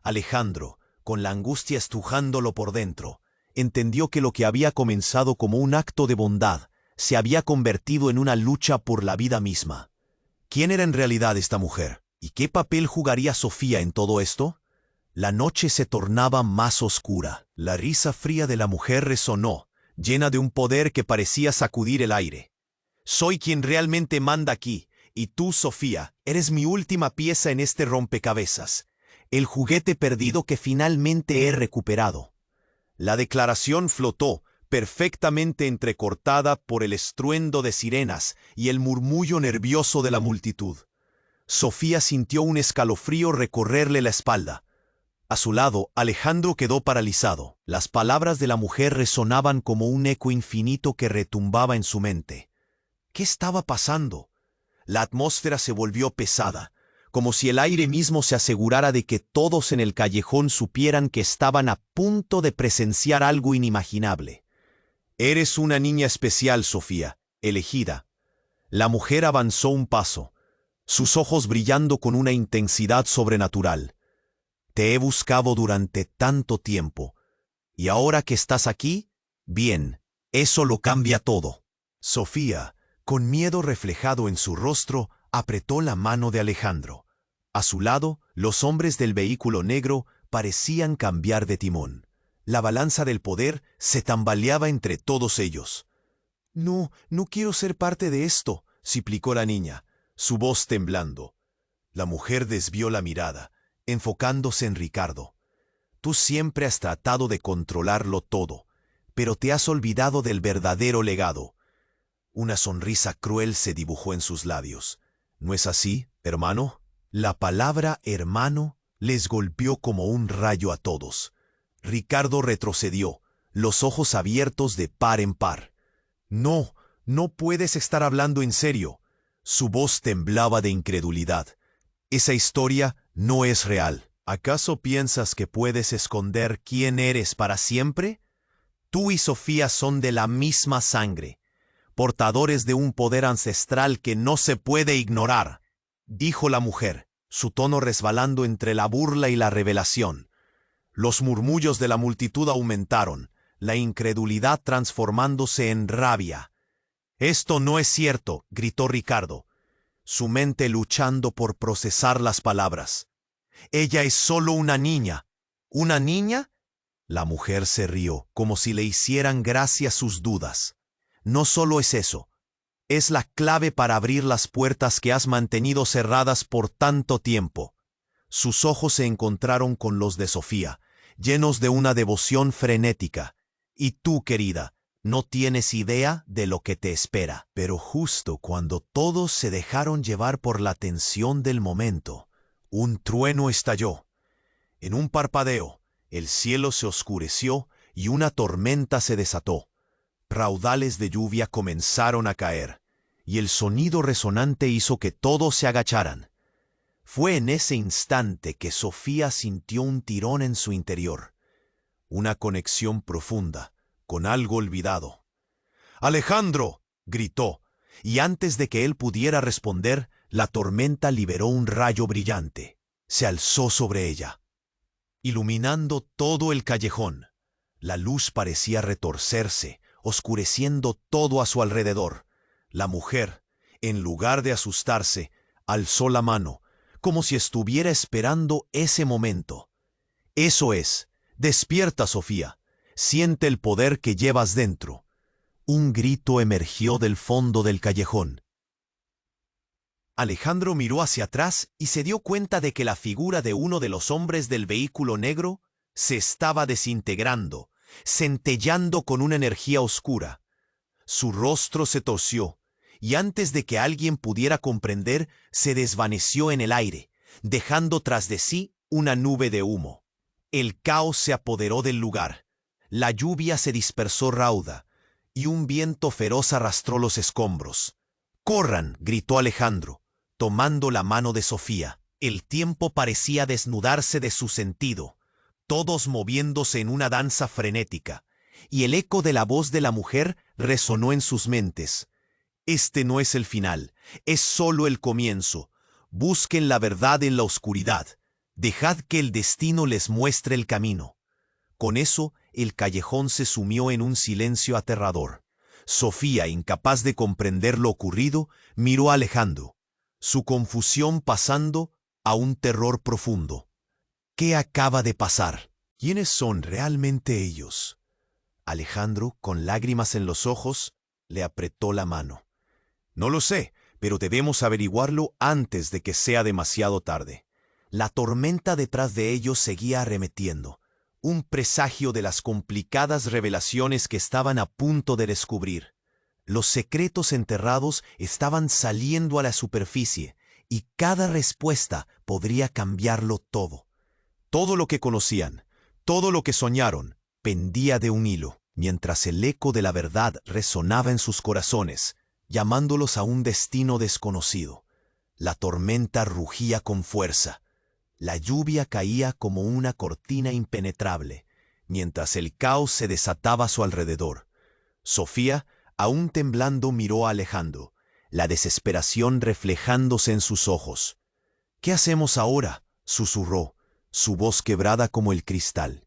Alejandro, con la angustia estrujándolo por dentro, entendió que lo que había comenzado como un acto de bondad se había convertido en una lucha por la vida misma. ¿Quién era en realidad esta mujer? ¿Y qué papel jugaría Sofía en todo esto? La noche se tornaba más oscura. La risa fría de la mujer resonó, llena de un poder que parecía sacudir el aire. Soy quien realmente manda aquí, y tú, Sofía, eres mi última pieza en este rompecabezas, el juguete perdido que finalmente he recuperado. La declaración flotó, perfectamente entrecortada por el estruendo de sirenas y el murmullo nervioso de la multitud. Sofía sintió un escalofrío recorrerle la espalda. A su lado, Alejandro quedó paralizado. Las palabras de la mujer resonaban como un eco infinito que retumbaba en su mente. ¿Qué estaba pasando? La atmósfera se volvió pesada, como si el aire mismo se asegurara de que todos en el callejón supieran que estaban a punto de presenciar algo inimaginable. Eres una niña especial, Sofía, elegida. La mujer avanzó un paso, sus ojos brillando con una intensidad sobrenatural. Te he buscado durante tanto tiempo, y ahora que estás aquí, bien, eso lo cambia todo. Sofía, con miedo reflejado en su rostro, apretó la mano de Alejandro. A su lado, los hombres del vehículo negro parecían cambiar de timón. La balanza del poder se tambaleaba entre todos ellos. No quiero ser parte de esto, suplicó la niña, su voz temblando. La mujer desvió la mirada, enfocándose en Ricardo. Tú siempre has tratado de controlarlo todo, pero te has olvidado del verdadero legado. Una sonrisa cruel se dibujó en sus labios. ¿No es así, hermano? La palabra hermano les golpeó como un rayo a todos. Ricardo retrocedió, los ojos abiertos de par en par. No puedes estar hablando en serio. Su voz temblaba de incredulidad. Esa historia no es real. ¿Acaso piensas que puedes esconder quién eres para siempre? Tú y Sofía son de la misma sangre, portadores de un poder ancestral que no se puede ignorar, dijo la mujer, su tono resbalando entre la burla y la revelación. Los murmullos de la multitud aumentaron, la incredulidad transformándose en rabia. «Esto no es cierto», gritó Ricardo, su mente luchando por procesar las palabras. «Ella es solo una niña». «¿Una niña?». La mujer se rió, como si le hicieran gracia sus dudas. «No solo es eso, es la clave para abrir las puertas que has mantenido cerradas por tanto tiempo». Sus ojos se encontraron con los de Sofía, llenos de una devoción frenética. «Y tú, querida, no tienes idea de lo que te espera». Pero justo cuando todos se dejaron llevar por la tensión del momento, un trueno estalló. En un parpadeo, el cielo se oscureció y una tormenta se desató. Raudales de lluvia comenzaron a caer, y el sonido resonante hizo que todos se agacharan. Fue en ese instante que Sofía sintió un tirón en su interior, una conexión profunda con algo olvidado. «¡Alejandro!», gritó, y antes de que él pudiera responder, la tormenta liberó un rayo brillante. Se alzó sobre ella, iluminando todo el callejón. La luz parecía retorcerse, oscureciendo todo a su alrededor. La mujer, en lugar de asustarse, alzó la mano, como si estuviera esperando ese momento. «Eso es. Despierta, Sofía. Siente el poder que llevas dentro». Un grito emergió del fondo del callejón. Alejandro miró hacia atrás y se dio cuenta de que la figura de uno de los hombres del vehículo negro se estaba desintegrando, centellando con una energía oscura. Su rostro se torció, y antes de que alguien pudiera comprender, se desvaneció en el aire, dejando tras de sí una nube de humo. El caos se apoderó del lugar. La lluvia se dispersó rauda, y un viento feroz arrastró los escombros. «¡Corran!», gritó Alejandro, tomando la mano de Sofía. El tiempo parecía desnudarse de su sentido, todos moviéndose en una danza frenética, y el eco de la voz de la mujer resonó en sus mentes. «Este no es el final, es solo el comienzo. Busquen la verdad en la oscuridad. Dejad que el destino les muestre el camino». Con eso, el callejón se sumió en un silencio aterrador. Sofía, incapaz de comprender lo ocurrido, miró a Alejandro, su confusión pasando a un terror profundo. ¿Qué acaba de pasar? ¿Quiénes son realmente ellos? Alejandro, con lágrimas en los ojos, le apretó la mano. No lo sé, pero debemos averiguarlo antes de que sea demasiado tarde. La tormenta detrás de ellos seguía arremetiendo, un presagio de las complicadas revelaciones que estaban a punto de descubrir. Los secretos enterrados estaban saliendo a la superficie, y cada respuesta podría cambiarlo todo. Todo lo que conocían, todo lo que soñaron, pendía de un hilo, mientras el eco de la verdad resonaba en sus corazones, llamándolos a un destino desconocido. La tormenta rugía con fuerza. La lluvia caía como una cortina impenetrable, mientras el caos se desataba a su alrededor. Sofía, aún temblando, miró a Alejandro, la desesperación reflejándose en sus ojos. «¿Qué hacemos ahora?», susurró, su voz quebrada como el cristal.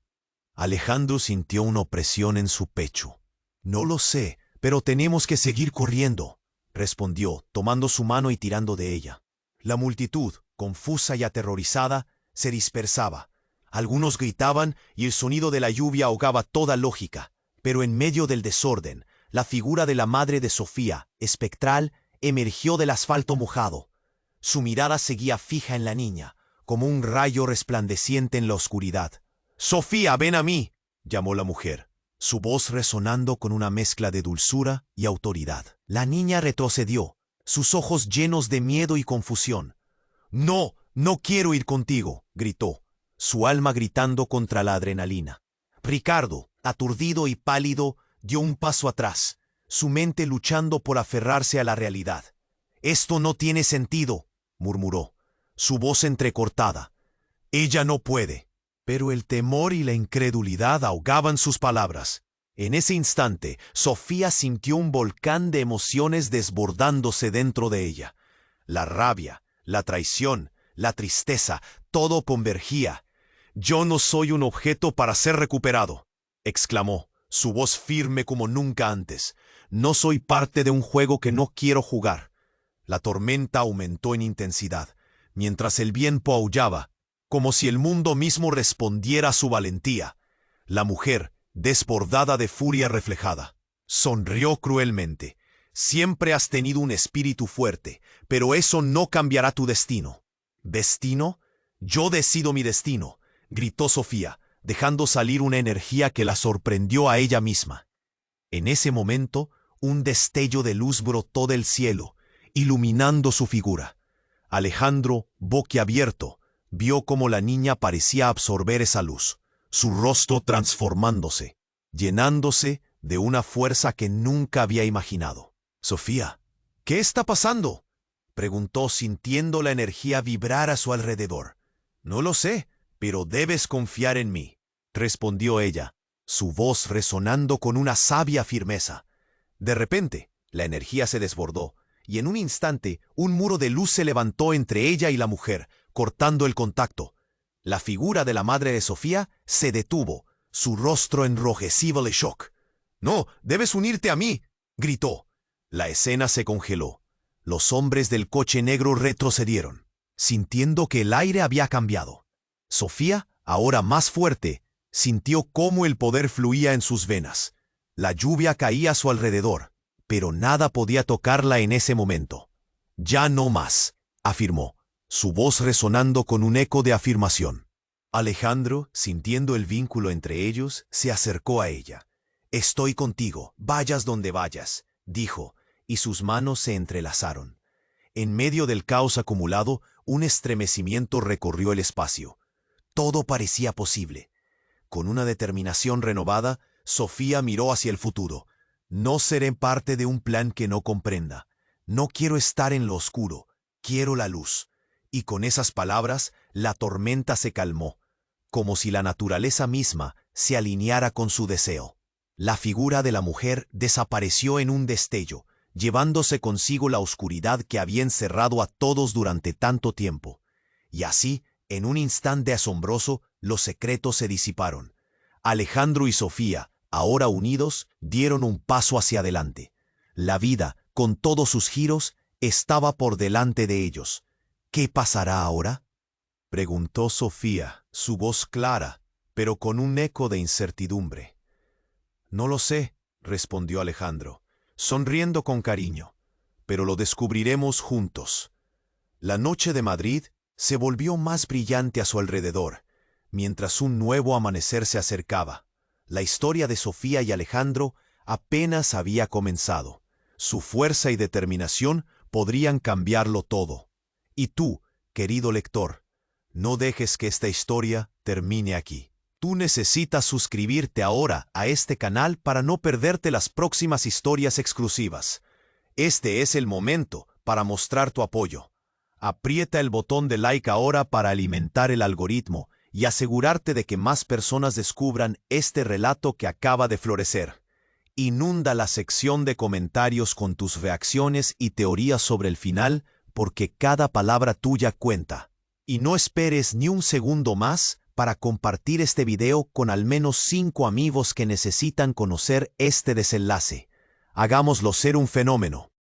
Alejandro sintió una opresión en su pecho. «No lo sé, pero tenemos que seguir corriendo», respondió, tomando su mano y tirando de ella. La multitud, confusa y aterrorizada, se dispersaba. Algunos gritaban y el sonido de la lluvia ahogaba toda lógica. Pero en medio del desorden, la figura de la madre de Sofía, espectral, emergió del asfalto mojado. Su mirada seguía fija en la niña, como un rayo resplandeciente en la oscuridad. «Sofía, ven a mí», llamó la mujer, su voz resonando con una mezcla de dulzura y autoridad. La niña retrocedió, sus ojos llenos de miedo y confusión. «No, no quiero ir contigo», gritó, su alma gritando contra la adrenalina. Ricardo, aturdido y pálido, dio un paso atrás, su mente luchando por aferrarse a la realidad. «Esto no tiene sentido», murmuró, su voz entrecortada. «Ella no puede». Pero el temor y la incredulidad ahogaban sus palabras. En ese instante, Sofía sintió un volcán de emociones desbordándose dentro de ella. La rabia, la traición, la tristeza, todo convergía. «Yo no soy un objeto para ser recuperado», exclamó, su voz firme como nunca antes. «No soy parte de un juego que no quiero jugar». La tormenta aumentó en intensidad, mientras el viento aullaba, como si el mundo mismo respondiera a su valentía. La mujer, desbordada de furia reflejada, sonrió cruelmente. «Siempre has tenido un espíritu fuerte, pero eso no cambiará tu destino». «¿Destino? Yo decido mi destino», gritó Sofía, dejando salir una energía que la sorprendió a ella misma. En ese momento, un destello de luz brotó del cielo, iluminando su figura. Alejandro, boquiabierto, vio cómo la niña parecía absorber esa luz, su rostro transformándose, llenándose de una fuerza que nunca había imaginado. «Sofía, ¿qué está pasando?», preguntó, sintiendo la energía vibrar a su alrededor. «No lo sé, pero debes confiar en mí», respondió ella, su voz resonando con una sabia firmeza. De repente, la energía se desbordó, y en un instante un muro de luz se levantó entre ella y la mujer, cortando el contacto. La figura de la madre de Sofía se detuvo, su rostro enrojecido de shock. «No, debes unirte a mí», gritó. La escena se congeló. Los hombres del coche negro retrocedieron, sintiendo que el aire había cambiado. Sofía, ahora más fuerte, sintió cómo el poder fluía en sus venas. La lluvia caía a su alrededor, pero nada podía tocarla en ese momento. «Ya no más», afirmó, su voz resonando con un eco de afirmación. Alejandro, sintiendo el vínculo entre ellos, se acercó a ella. «Estoy contigo, vayas donde vayas», dijo, y sus manos se entrelazaron. En medio del caos acumulado, un estremecimiento recorrió el espacio. Todo parecía posible. Con una determinación renovada, Sofía miró hacia el futuro. «No seré parte de un plan que no comprenda. No quiero estar en lo oscuro. Quiero la luz». Y con esas palabras, la tormenta se calmó, como si la naturaleza misma se alineara con su deseo. La figura de la mujer desapareció en un destello, llevándose consigo la oscuridad que había encerrado a todos durante tanto tiempo. Y así, en un instante asombroso, los secretos se disiparon. Alejandro y Sofía, ahora unidos, dieron un paso hacia adelante. La vida, con todos sus giros, estaba por delante de ellos. ¿Qué pasará ahora?, preguntó Sofía, su voz clara, pero con un eco de incertidumbre. No lo sé, respondió Alejandro, sonriendo con cariño, pero lo descubriremos juntos. La noche de Madrid se volvió más brillante a su alrededor, mientras un nuevo amanecer se acercaba. La historia de Sofía y Alejandro apenas había comenzado. Su fuerza y determinación podrían cambiarlo todo. Y tú, querido lector, no dejes que esta historia termine aquí. Tú necesitas suscribirte ahora a este canal para no perderte las próximas historias exclusivas. Este es el momento para mostrar tu apoyo. Aprieta el botón de like ahora para alimentar el algoritmo y asegurarte de que más personas descubran este relato que acaba de florecer. Inunda la sección de comentarios con tus reacciones y teorías sobre el final, porque cada palabra tuya cuenta. Y no esperes ni un segundo más para compartir este video con al menos 5 amigos que necesitan conocer este desenlace. Hagámoslo ser un fenómeno.